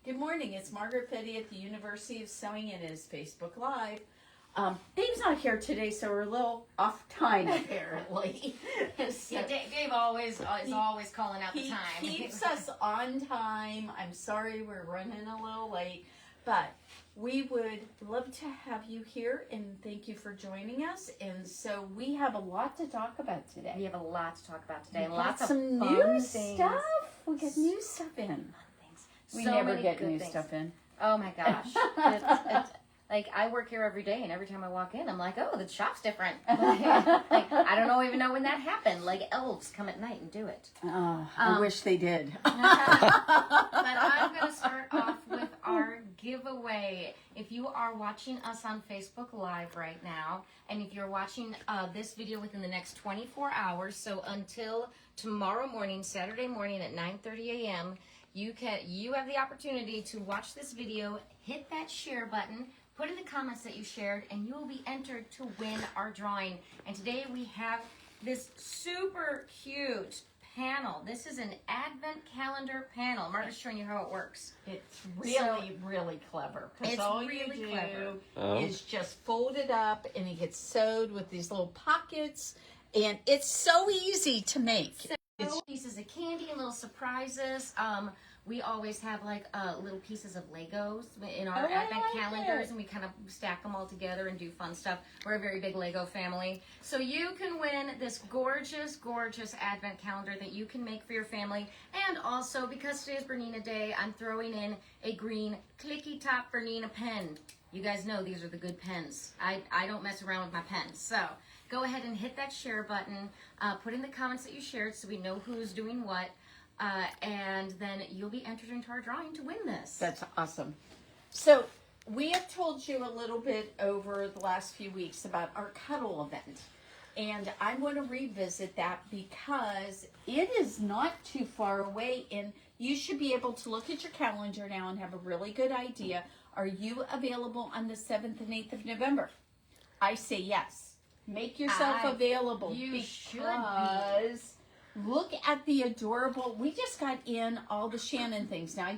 Good morning. It's Margaret Petty at the University of Sewing and is Facebook Live. Dave's not here today, so we're a little off time apparently. So Yeah, Dave is always calling out the time. He keeps us on time. I'm sorry we're running a little late, but we would love to have you here and thank you for joining us. And so we have a lot to talk about today. We have a lot to talk about today. We Lots got some of new fun stuff. We got new stuff in. Fun things. We So never many get good new things. stuff in. Oh my gosh. It's like I work here every day, and every time I walk in, I'm like, oh, the shop's different. Like I don't even know when that happened. Like elves come at night and do it. I wish they did. But I'm going to start off with our giveaway. If you are watching us on Facebook Live right now, and if you're watching this video within the next 24 hours, so until tomorrow morning, Saturday morning at 9:30 a.m., you have the opportunity to watch this video, hit that share button, put in the comments that you shared, and you will be entered to win our drawing. And today we have this super cute panel. This is an advent calendar panel. Margaret's showing you how it works. It's really clever. Because It's all really you do clever. is just fold it up and it gets sewed with these little pockets. And it's so easy to make. So, pieces of candy and little surprises. We always have like little pieces of Legos in our advent calendars, and we kind of stack them all together and do fun stuff. We're a very big Lego family. So you can win this gorgeous, gorgeous advent calendar that you can make for your family. And also, because today is Bernina Day, I'm throwing in a green clicky top Bernina pen. You guys know these are the good pens. I don't mess around with my pens. So go ahead and hit that share button. Put in the comments that you shared so we know who's doing what. And then you'll be entered into our drawing to win this. That's awesome. So we have told you a little bit over the last few weeks about our Cuddle event. And I want to revisit that because it is not too far away. And you should be able to look at your calendar now and have a really good idea. Are you available on the 7th and 8th of November? I say yes. Make yourself available. You should be. Look at the adorable, we just got in all the Shannon things. Now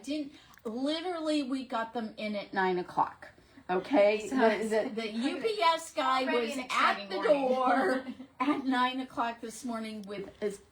literally we got them in at 9 o'clock. Okay, So the UPS guy was at the door at 9 o'clock this morning with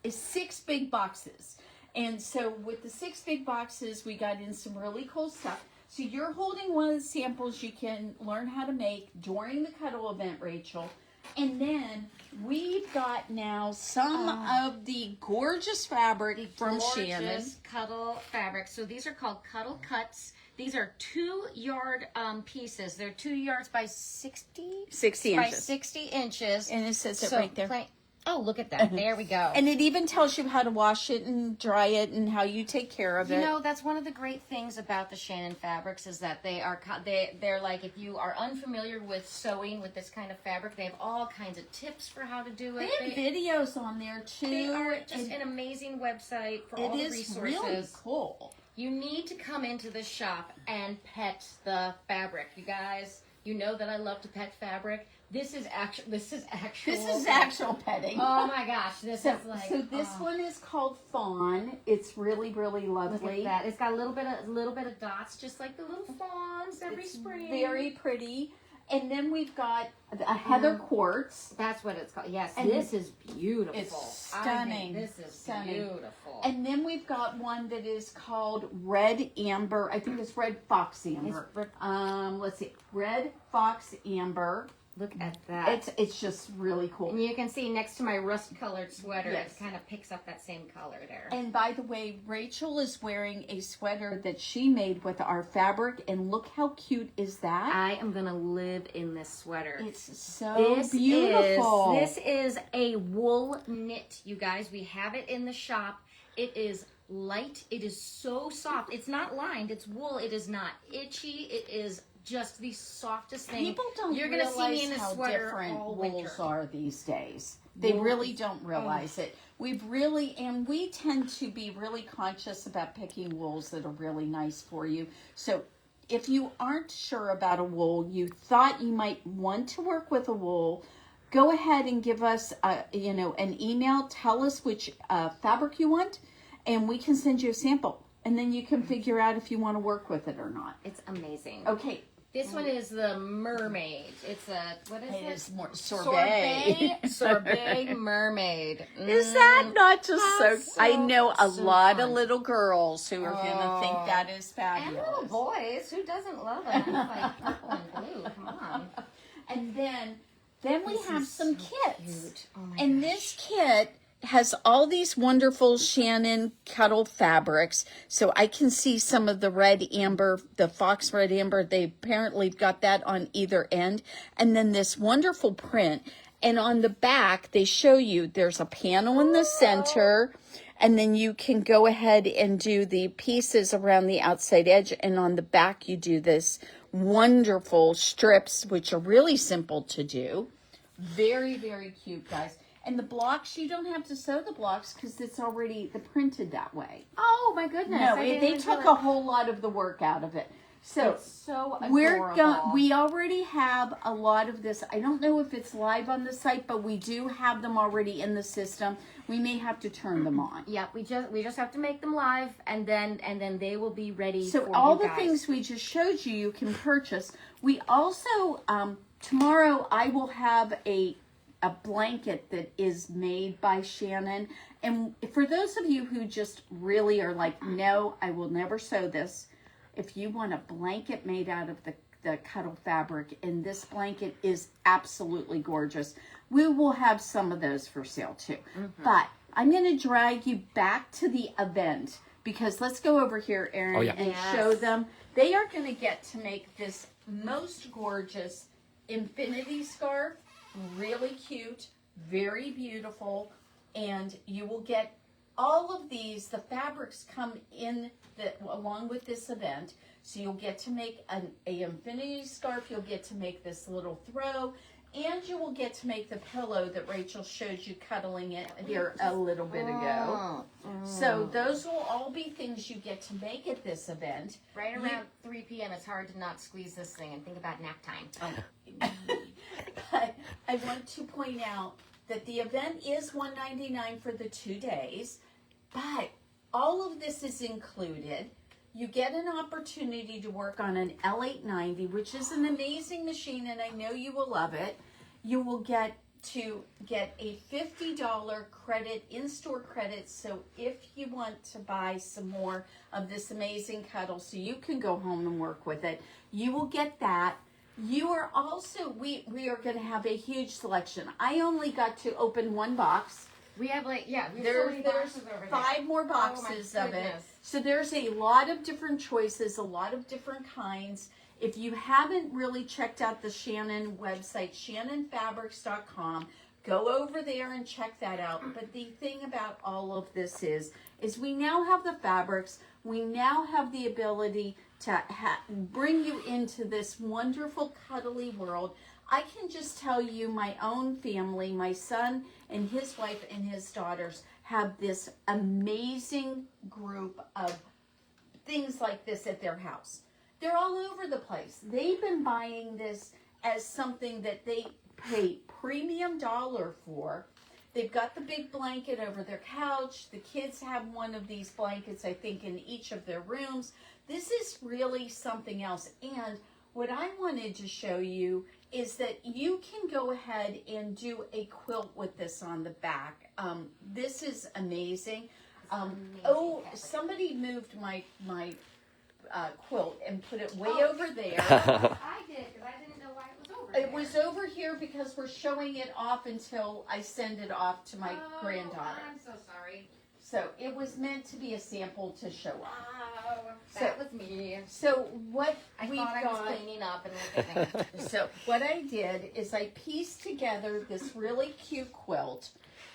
6 big boxes. And so with the 6 big boxes, we got in some really cool stuff. So you're holding one of the samples you can learn how to make during the Cuddle event, Rachel. And then we've got now some of the gorgeous fabric from Shannon. Cuddle fabrics. So these are called Cuddle cuts. These are 2-yard pieces. They're 2 yards by 60 inches. By 60 inches. And it says it right there. Oh, look at that. There we go. And it even tells you how to wash it and dry it and how you take care of it. You know, that's one of the great things about the Shannon Fabrics is that they're like, if you are unfamiliar with sewing with this kind of fabric, they have all kinds of tips for how to do it. They have videos on there too. They are just an amazing website for all the resources. It is really cool. You need to come into the shop and pet the fabric, you guys. You know that I love to pet fabric. This is actual petting. Oh my gosh, this is like. So this one is called Fawn. It's really, really lovely. Look at that. It's got a little bit of dots, just like the little fawns every spring. Very pretty. And then we've got a heather quartz. That's what it's called. Yes, and this is beautiful. It's stunning. This is stunning. Beautiful. And then we've got one that is called Red Amber. I think it's Red Fox Amber. Let's see. Red Fox Amber. Look at that. It's just really cool. And you can see next to my rust-colored sweater, yes. It kind of picks up that same color there. And by the way, Rachel is wearing a sweater that she made with our fabric, and look how cute is that? I am going to live in this sweater. It's so beautiful. This is a wool knit, you guys. We have it in the shop. It is light. It is so soft. It's not lined. It's wool. It is not itchy. It is just the softest thing. People don't You're realize gonna see me in a how sweater different all wools winter. are these days. They really don't realize it. We tend to be really conscious about picking wools that are really nice for you. So if you aren't sure about a wool, you thought you might want to work with a wool, go ahead and give us an email. Tell us which fabric you want, and we can send you a sample. and then you can figure out if you want to work with it or not. It's amazing. Okay. This one is the mermaid. It's a, what is it? It is more sorbet. Sorbet mermaid. Is that not just so? I know a so lot fun. of little girls who are going to think that is And fabulous. little boys. Who doesn't love a nice like purple and blue? Come on. And then we have some kits. Cute. Oh my And this kit has all these wonderful Shannon Cuddle fabrics. So I can see some of the red amber, the fox red amber. They apparently got that on either end. And then this wonderful print. And on the back, they show you there's a panel in the center. And then you can go ahead and do the pieces around the outside edge. And on the back, you do this wonderful strips, which are really simple to do. Very, very cute, guys. And the blocks, you don't have to sew the blocks because it's already printed that way. Oh my goodness. No, I didn't they even took know a whole lot of the work out of it. So It's so adorable. we already have a lot of this. I don't know if it's live on the site, but we do have them already in the system. We may have to turn them on. Yeah, we just have to make them live, and then they will be ready. So for all you the guys. things we just showed you, you can purchase. We also tomorrow I will have a blanket that is made by Shannon. And for those of you who just really are like, no, I will never sew this. If you want a blanket made out of the Cuddle fabric, and this blanket is absolutely gorgeous, we will have some of those for sale too. Mm-hmm. But I'm going to drag you back to the event because let's go over here, Erin, and show them. They are going to get to make this most gorgeous infinity scarf. Really cute, very beautiful, and you will get all of these. The fabrics come in along with this event, so you'll get to make a infinity scarf. You'll get to make this little throw, and you will get to make the pillow that Rachel showed you cuddling it here a little bit ago. So those will all be things you get to make at this event. Right around 3 p.m. It's hard to not squeeze this thing and think about nap time. But I want to point out that the event is $199 for the 2 days, but all of this is included. You get an opportunity to work on an L890, which is an amazing machine, and I know you will love it. You will get to get a $50 credit, in-store credit, so if you want to buy some more of this amazing Cuddle so you can go home and work with it, you will get that. You are also, we are going to have a huge selection. I only got to open one box. We have so many There's boxes over 5 more boxes of it. So there's a lot of different choices, a lot of different kinds. If you haven't really checked out the Shannon website, shannonfabrics.com, go over there and check that out. But the thing about all of this is we now have the fabrics. We now have the ability to bring you into this wonderful cuddly world. I can just tell you, my own family, my son and his wife and his daughters have this amazing group of things like this at their house. They're all over the place. They've been buying this as something that they pay premium dollar for. They've got the big blanket over their couch. The kids have one of these blankets, I think, in each of their rooms. This is really something else. And what I wanted to show you is that you can go ahead and do a quilt with this on the back. This is amazing. Somebody moved my quilt and put it way over there. I did, because I didn't know why it was over there. It was over here because we're showing it off until I send it off to my granddaughter. I'm so sorry. So it was meant to be a sample to show off. That was me. So what I we've thought I got, was cleaning up and everything. so what I did is I pieced together this really cute quilt.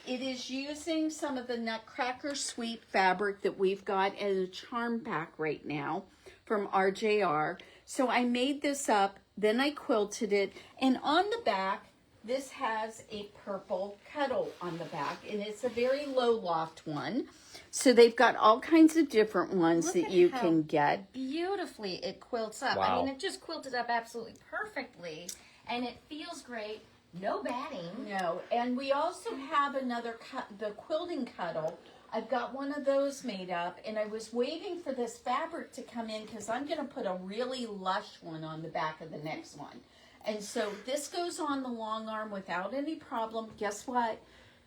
It is using some of the Nutcracker Sweet fabric that we've got as a charm pack right now from RJR. So I made this up, then I quilted it, and on the back, this has a purple Cuddle on the back, and it's a very low loft one. So they've got all kinds of different ones that you can get. Beautifully it quilts up. Wow. I mean, it just quilted up absolutely perfectly, and it feels great. No batting. No, and we also have another the quilting Cuddle, I've got one of those made up, and I was waiting for this fabric to come in because I'm going to put a really lush one on the back of the next one. And so this goes on the long arm without any problem. Guess what?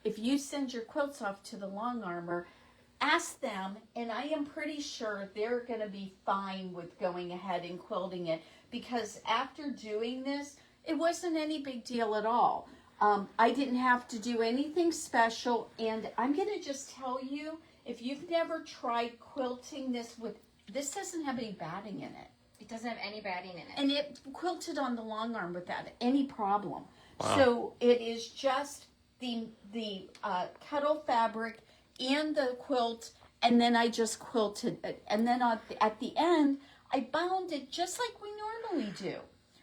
If you send your quilts off to the long armor, ask them, and I am pretty sure they're going to be fine with going ahead and quilting it, because after doing this, it wasn't any big deal at all. I didn't have to do anything special, and I'm going to just tell you, if you've never tried quilting this this doesn't have any batting in it. It doesn't have any batting in it. And it quilted on the long arm without any problem. Wow. So it is just the Cuddle fabric and the quilt, and then I just quilted it. And then at the end, I bound it just like we normally do.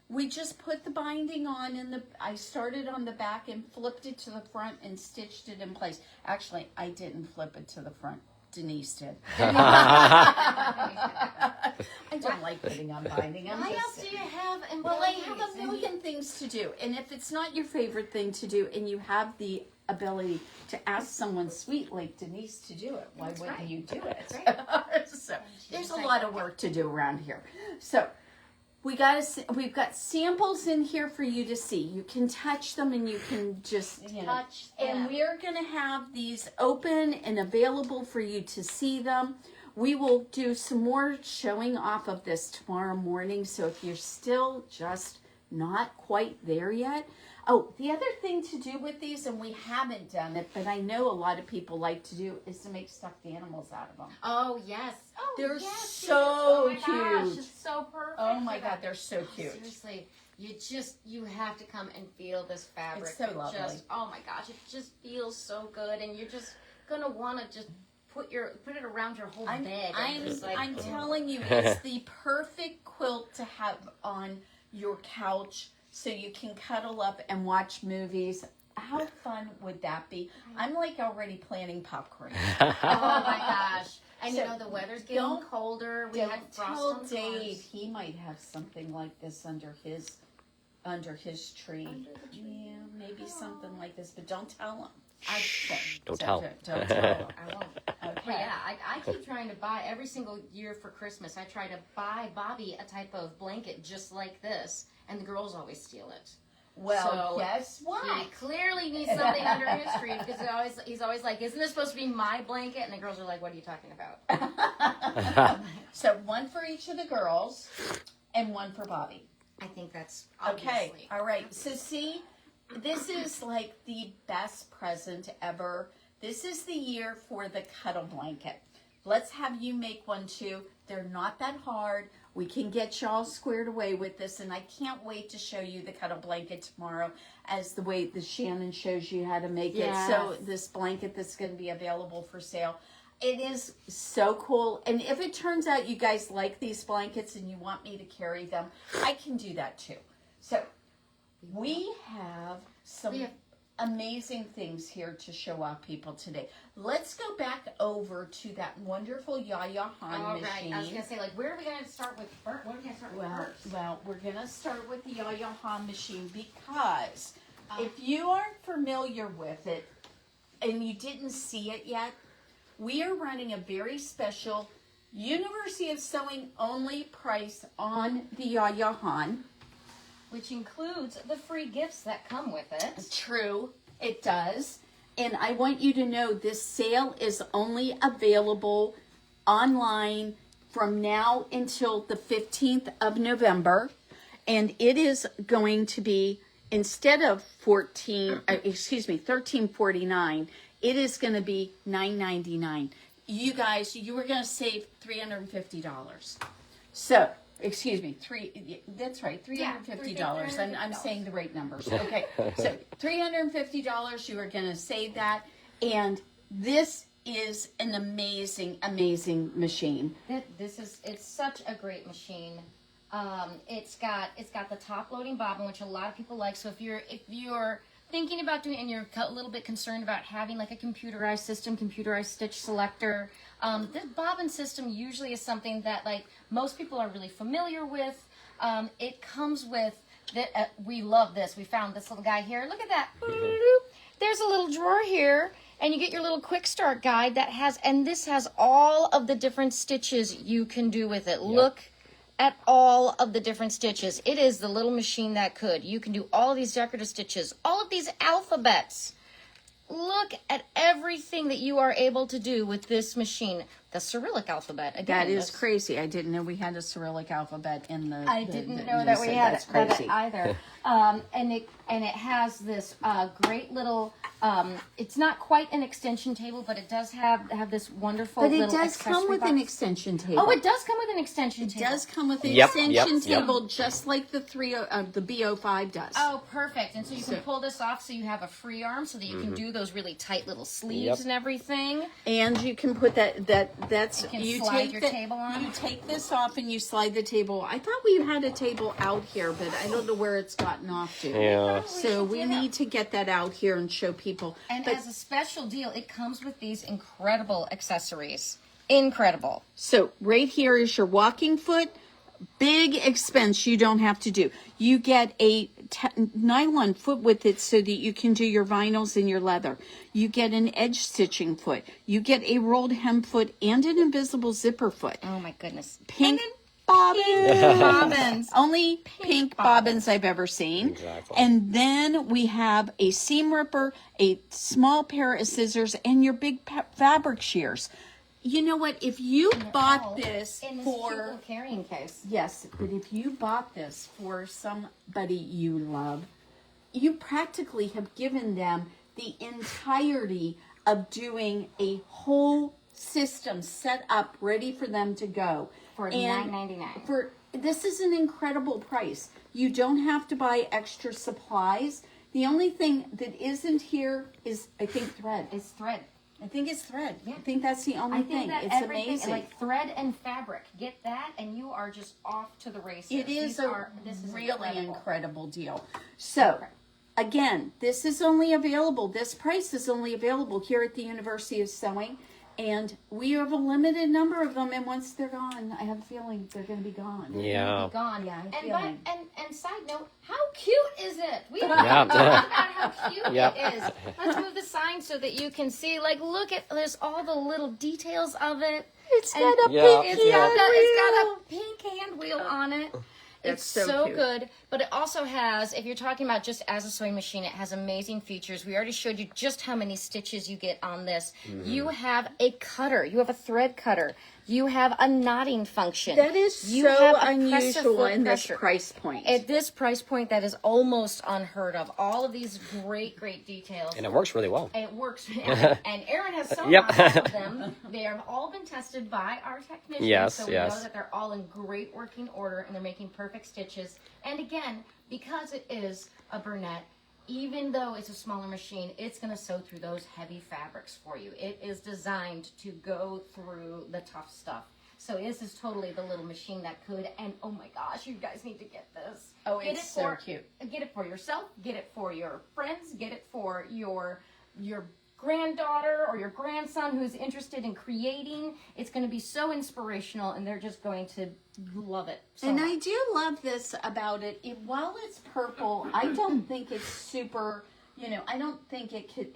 We just put the binding on, I started on the back and flipped it to the front and stitched it in place. Actually, I didn't flip it to the front. Denise did. I don't like putting on binding. Why else do you have embroideries? Well, I have a million things to do. And if it's not your favorite thing to do and you have the ability to ask someone sweet like Denise to do it, why wouldn't you do it? So there's a lot of work to do around here. So we've got samples in here for you to see. You can touch them and you can just, touch them. And we're going to have these open and available for you to see them. We will do some more showing off of this tomorrow morning. So if you're still just not quite there yet. Oh, the other thing to do with these, and we haven't done it, but I know a lot of people like to do, is to make stuffed animals out of them. Oh, yes. Oh, They're yes, so yes. Oh, my gosh, cute. it's so perfect. Oh my God, they're so cute. Seriously, you have to come and feel this fabric. It's so lovely. Oh my gosh, it just feels so good, and you're just gonna want to just put it around your whole bed. I'm telling you, it's the perfect quilt to have on your couch so you can cuddle up and watch movies. How fun would that be? I'm like already planning popcorn. Oh my gosh. And So, you know, the weather's getting colder. We had frost tell on Dave cars. he might have something like this under his tree. Under the tree. Yeah, maybe something like this, but don't tell him. Don't tell. Don't tell him. I won't. Okay. But yeah, I keep trying to buy, every single year for Christmas, I try to buy Bobby a type of blanket just like this, and the girls always steal it. Well, So, guess what? He clearly needs something under his tree, because he's always like, isn't this supposed to be my blanket? And the girls are like, what are you talking about? So one for each of the girls and one for Bobby. I think that's Okay, obviously. all right. So see, this is like the best present ever. This is the year for the Cuddle blanket. Let's have you make one too. They're not that hard. We can get y'all squared away with this, and I can't wait to show you the Cuddle blanket tomorrow as the way the Shannon shows you how to make it. So this blanket that's going to be available for sale. It is so cool. And if it turns out you guys like these blankets and you want me to carry them, I can do that too. So we have some amazing things here to show off people today. Let's go back over to that wonderful Yaya Han machine. I was going to say, like, where are we going to start with first? What are we going to start with first? Well, we're going to start with the Yaya Han machine because if you aren't familiar with it and you didn't see it yet, we are running a very special University of Sewing only price on the Yaya Han. Which includes the free gifts that come with it. True, it does. And I want you to know this sale is only available online from now until the 15th of November. And it is going to be, instead of $13.49, it is going to be $9.99. You guys, you were going to save $350. So, excuse me, that's right, $350. I'm saying the right numbers. Okay, so $350, you are going to save that. And this is an amazing, amazing machine. It's such a great machine. It's got the top loading bobbin, which a lot of people like. So if you're thinking about doing it and you're a little bit concerned about having like a computerized system, computerized stitch selector, this bobbin system usually is something that like most people are really familiar with. It comes with, we love this. We found this little guy here. Look at that. There's a little drawer here. and you get your little quick start guide that has, and this has all of the different stitches you can do with it. Look at all of the different stitches. It is the little machine that could. You can do all of these decorative stitches, all of these alphabets. Look at everything that you are able to do with this machine. The Cyrillic alphabet. Again, That is crazy. I didn't know we had a Cyrillic alphabet in the. I didn't know that we had it either. And it has this great little. It's not quite an extension table, but it does have this wonderful. But it little does come with box. an extension table. Oh, it does come with an extension It table. does come with an Yep, extension yep. table, just like the the B05 does. Oh, perfect. And so you can pull this off so you have a free arm so that you can do those really tight little sleeves and everything. And you can put that's You can slide your table on. You take this off and you slide the table. I thought we had a table out here, but I don't know where it's gotten off to. Yeah. So we need to get that out here and show people. And But as a special deal, it comes with these incredible accessories. Incredible. so right here is your walking foot. Big expense you don't have to do. You get a nylon foot with it so that you can do your vinyls and your leather. You get an edge stitching foot. You get a rolled hem foot and an invisible zipper foot. Oh my goodness. Pink bobbins. bobbins. Only pink bobbins I've ever seen. Exactly. And then we have a seam ripper, a small pair of scissors, and your big fabric shears. You know what? If you bought this in this cute for little carrying case. yes, but if you bought this for somebody you love, you practically have given them the entirety of doing a whole system set up ready for them to go. For And $9.99. This is an incredible price. You don't have to buy extra supplies. The only thing that isn't here is, I think, thread. It's thread. I think it's thread. Yeah. I think that's the only I think thing. that It's everything, amazing. like thread and fabric, get that, and you are just off to the races. It is This is really incredible. incredible deal. So, again, this is only available, this price is only available here at the University of Sewing. And we have a limited number of them, and once they're gone, I have a feeling they're going to be gone. Yeah. Gone. Yeah, I'm And, feeling. and side note, how cute is it? We haven't Yeah. talked about how cute Yep. it is. Let's move the sign so that you can see. Like, look at there's all the little details of it. It's got a Yeah. pink It's hand got wheel. a pink hand wheel on it. That's It's so cute. good, but it also has, if you're talking about just as a sewing machine, it has amazing features. We already showed you just how many stitches you get on this. You have a cutter. You have a thread cutter. You have a knotting function. That is You so have a unusual press-to-foot in this pressure. price point. At this price point, that is almost unheard of. All of these great details. And it works really well. It works. And Erin has sewn Yep. on all of them. They have all been tested by our technicians. Yes, so we yes. know that they're all in great working order and they're making perfect stitches. And again, because it is a Bernette, even though it's a smaller machine, it's going to sew through those heavy fabrics for you. It is designed to go through the tough stuff. So this is totally the little machine that could. And oh my gosh, you guys need to get this. Oh, Get it's it so for- cute. Get it for yourself. Get it for your friends. Get it for your granddaughter or your grandson who's interested in creating. It's going to be so inspirational, and they're just going to love it. So And much. I do love this about it. While it's purple, I don't think it's super. I don't think it could.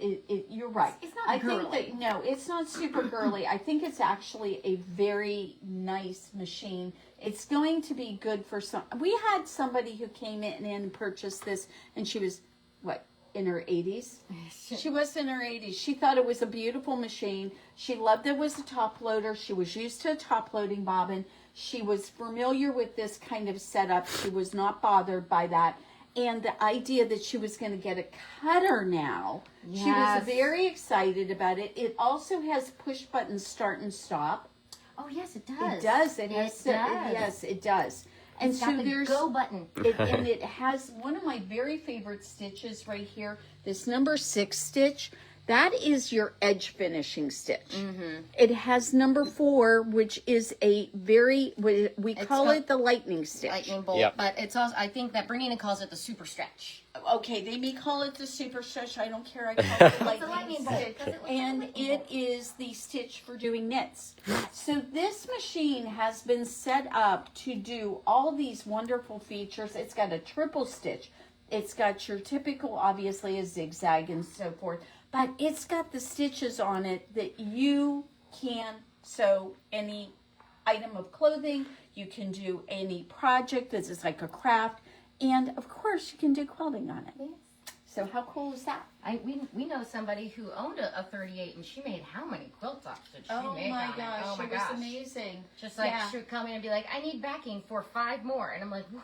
You're right. It's not I girly. think that no, it's not super girly. I think it's actually a very nice machine. It's going to be good for some. We had somebody who came in and purchased this, and she was what, in her 80s? She was in her 80s. She thought it was a beautiful machine. She loved it was a top loader. She was used to a top loading bobbin. She was familiar with this kind of setup. She was not bothered by that. And the idea that she was going to get a cutter now, she was Yes. very excited about it. It also has push button start and stop. Oh yes, it does. It does. It has. It does. Yes, it does. And It's so got the there's go button. and it has one of my very favorite stitches right here. This number 6 stitch. That is your edge finishing stitch. Mm-hmm. It has number 4, which is a very, we call called it the lightning stitch. Lightning bolt, Yep. but it's also, I think that Bernina calls it the super stretch. Okay, they may call it the super stretch. I don't care. I call it the It's the lightning lightning bolt. stitch. because it looks like a And lightning it bolt. is the stitch for doing knits. So this machine has been set up to do all these wonderful features. It's got a triple stitch. It's got your typical, obviously, a zigzag and so forth. but it's got the stitches on it that you can sew any item of clothing. You can do any project that is like a craft. And of course, you can do quilting on it. Yes. So how cool is that? We know somebody who owned a 38, and she made how many quilt tops did she Oh make my on gosh, it? Oh my it was gosh. amazing. Just like she would come in and be like, I need backing for 5 more. And I'm like, whew.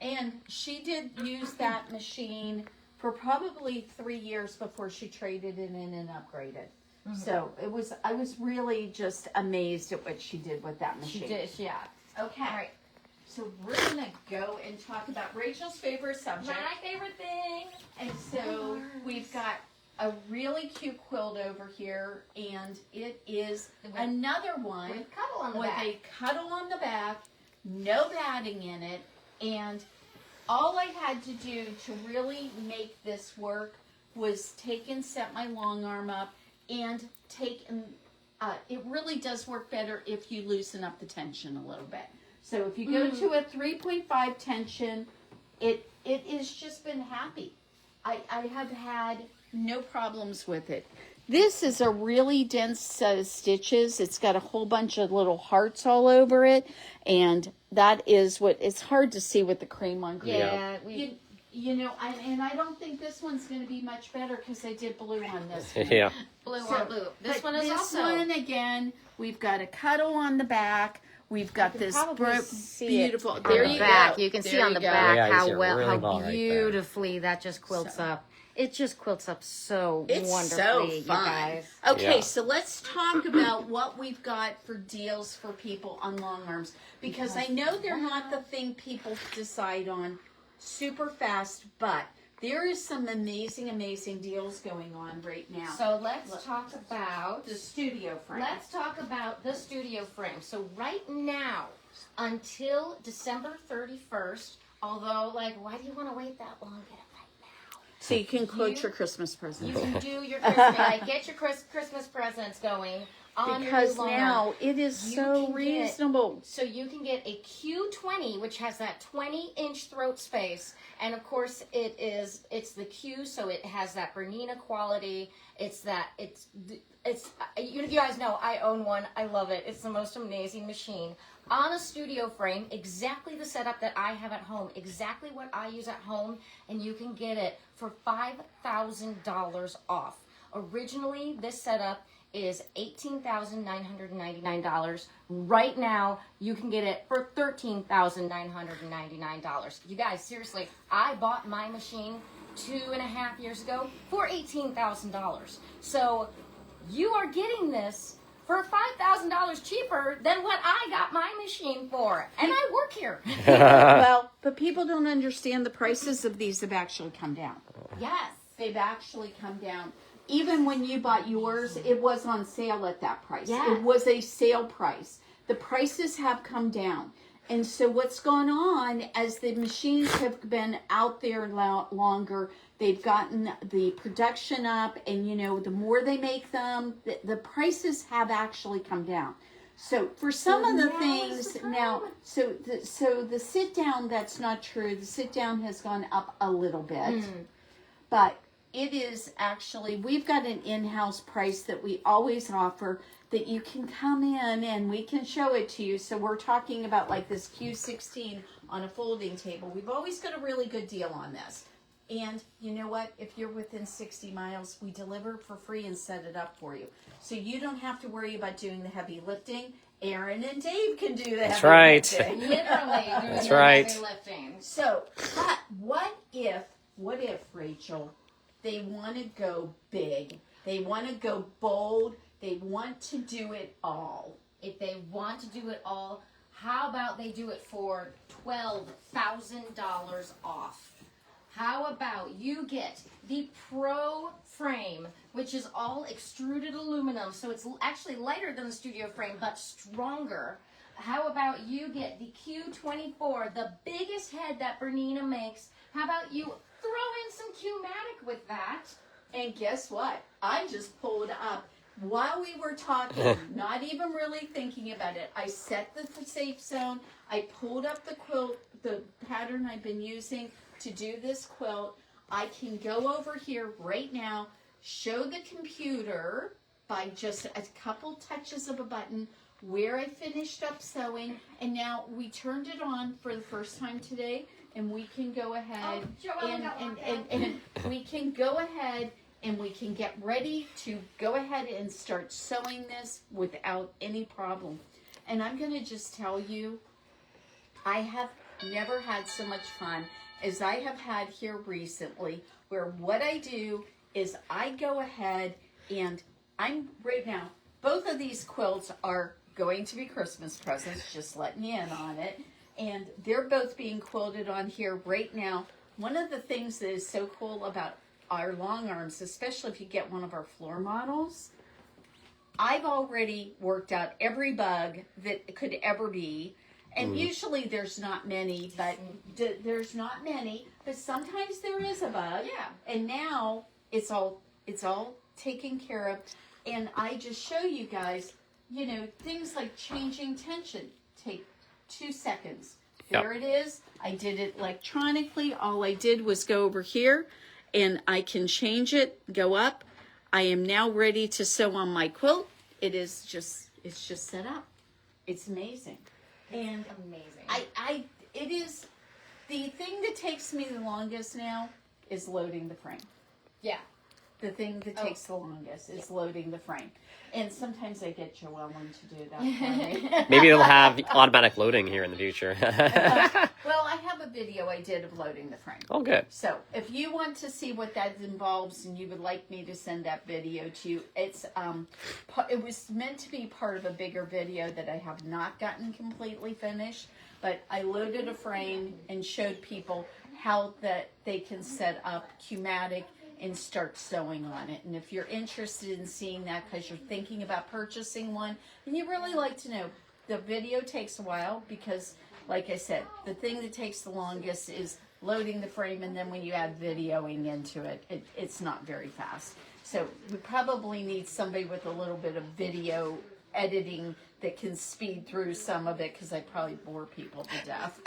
And she did use that machine for probably 3 years before she traded it in and upgraded. So I was really just amazed at what she did with that machine. She did, yeah. Okay. All right. So we're going to go and talk about Rachel's favorite subject. My favorite thing. And so we've got a really cute quilt over here, and it is another one With Cuddle on the with back. a cuddle on the back, no batting in it, and all I had to do to really make this work was take and set my long arm up and take and it really does work better if you loosen up the tension a little bit. So if you go to a 3.5 tension, it has just been happy. I have had no problems with it. This is a really dense set of stitches. It's got a whole bunch of little hearts all over it, and that is what it's hard to see with the cream on cream. Yeah. You know, and I don't think this one's going to be much better because I did blue on this one. Yeah. Blue So, on blue. This but one is this also. one again. We've got a cuddle on the back. We've got this beautiful. On There the you back. go. You can see There on you the go. back Yeah, you how see it really how well right there. beautifully that just quilts up. It just quilts up so It's wonderfully, so fun. you guys. Okay, Yeah. so let's talk about what we've got for deals for people on long arms, because I know they're not the thing people decide on super fast, but there is some amazing deals going on right now. So let's talk about the studio frame. Let's talk about the studio frame. So right now, until December 31st, although, like, why do you want to wait that long? Get it right now. So you can quote your Christmas presents. You can do your Christmas, like, get your Christmas presents going on Because your long now arm. it is You so can get- reasonable. So you can get a Q20, which has that 20-inch throat space, and of course it's the Q, so it has that Bernina quality. It's you guys know I own one. I love it. It's the most amazing machine on a studio frame. Exactly the setup that I have at home. Exactly what I use at home, and you can get it for $5,000 off. Originally, this setup is $18,999. Right now, you can get it for $13,999. You guys, seriously, I bought my machine 2.5 years ago for $18,000. So you are getting this for $5,000 cheaper than what I got my machine for. And I work here. Well, but people don't understand the prices of these have actually come down. Yes. They've actually come down. Even when you bought yours, it was on sale at that price. Yeah. It was a sale price. The prices have come down. And so what's gone on as the machines have been out there longer, they've gotten the production up, and you know, the more they make them, the prices have actually come down. So for some of the things now, so the sit down, that's not true. The sit down has gone up a little bit, but it is actually, we've got an in-house price that we always offer that you can come in and we can show it to you. So we're talking about like this Q16 on a folding table. We've always got a really good deal on this. And you know what? If you're within 60 miles, we deliver for free and set it up for you. So you don't have to worry about doing the heavy lifting. Aaron and Dave can do the That's heavy right. lifting. Literally doing That's the right. heavy lifting. So, but what if, Rachel, they want to go big? They want to go bold. They want to do it all. If they want to do it all, how about they do it for $12,000 off? How about you get the Pro Frame, which is all extruded aluminum, so it's actually lighter than the studio frame, but stronger. How about you get the Q24, the biggest head that Bernina makes? How about you throw in some Qmatic with that? And guess what? I just pulled up while we were talking, not even really thinking about it. I set the safe zone. I pulled up the quilt, the pattern I've been using to do this quilt. I can go over here right now, show the computer by just a couple touches of a button where I finished up sewing, and now we turned it on for the first time today, and we can go ahead and we can go ahead and we can get ready to go ahead and start sewing this without any problem. And I'm going to just tell you, I have never had so much fun as I have had here recently, where what I do is I go ahead and I'm right now, both of these quilts are going to be Christmas presents, just letting you in on it. And they're both being quilted on here right now. One of the things that is so cool about our long arms, especially if you get one of our floor models, I've already worked out every bug that could ever be. And usually there's not many, but but sometimes there is a bug. Yeah. And now it's all taken care of. And I just show you guys, you know, things like changing tension take 2 seconds. There it is. I did it electronically. All I did was go over here and I can change it, go up. I am now ready to sew on my quilt. It's just set up. It's amazing. And amazing. It is, the thing that takes me the longest now is loading the frame. Yeah. The thing that takes the longest is loading the frame. And sometimes I get Joellen to do that for me. Maybe it'll have automatic loading here in the future. Well, I have a video I did of loading the frame. Oh, good. So if you want to see what that involves and you would like me to send that video to you, it was meant to be part of a bigger video that I have not gotten completely finished. But I loaded a frame and showed people how that they can set up Qmatic and start sewing on it. And if you're interested in seeing that because you're thinking about purchasing one and you really like to know, the video takes a while because, like I said, the thing that takes the longest is loading the frame, and then when you add videoing into it, it's not very fast. So we probably need somebody with a little bit of video editing that can speed through some of it because I probably bore people to death.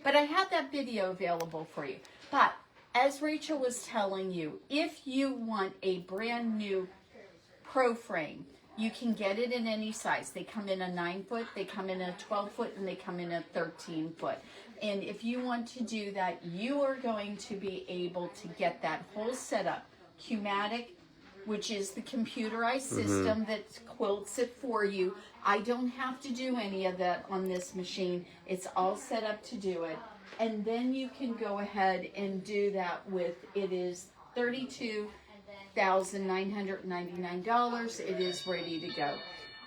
But I have that video available for you. But as Rachel was telling you, if you want a brand new Pro frame, you can get it in any size. They come in a 9-foot, they come in a 12-foot, and they come in a 13-foot. And if you want to do that, you are going to be able to get that whole setup. Qmatic, which is the computerized system that quilts it for you. I don't have to do any of that on this machine. It's all set up to do it. And then you can go ahead and do that with, it is $32,999. It is ready to go.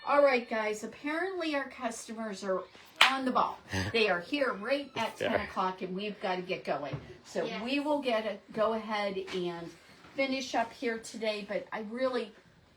All right, guys, apparently our customers are on the ball. They are here right at 10 o'clock, and we've got to get going. So we will go ahead and finish up here today. But I really,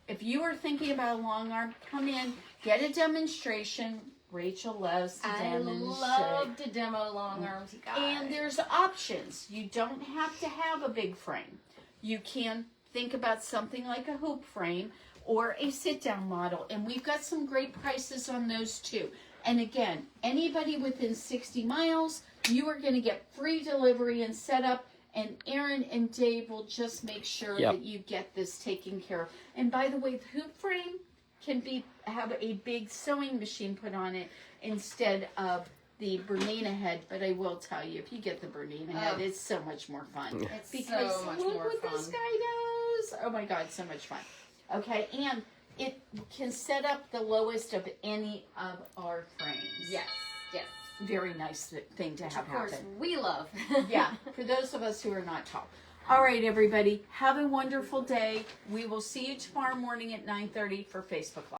if you are thinking about a long arm, come in, get a demonstration. Rachel loves to demonstrate. I love to demo long arms, you guys. And there's options. You don't have to have a big frame. You can think about something like a hoop frame or a sit-down model. And we've got some great prices on those too. And again, anybody within 60 miles, you are going to get free delivery and setup. And Aaron and Dave will just make sure that you get this taken care of. And by the way, the hoop frame can have a big sewing machine put on it instead of the Bernina head. But I will tell you, if you get the Bernina head, it's so much more fun. It's because so much look more what fun. this guy does. Oh my God, so much fun. Okay, and it can set up the lowest of any of our frames. Yes, yes. Very nice thing to have Of course, happen. we love. Yeah, for those of us who are not tall. All right, everybody, have a wonderful day. We will see you tomorrow morning at 9:30 for Facebook Live.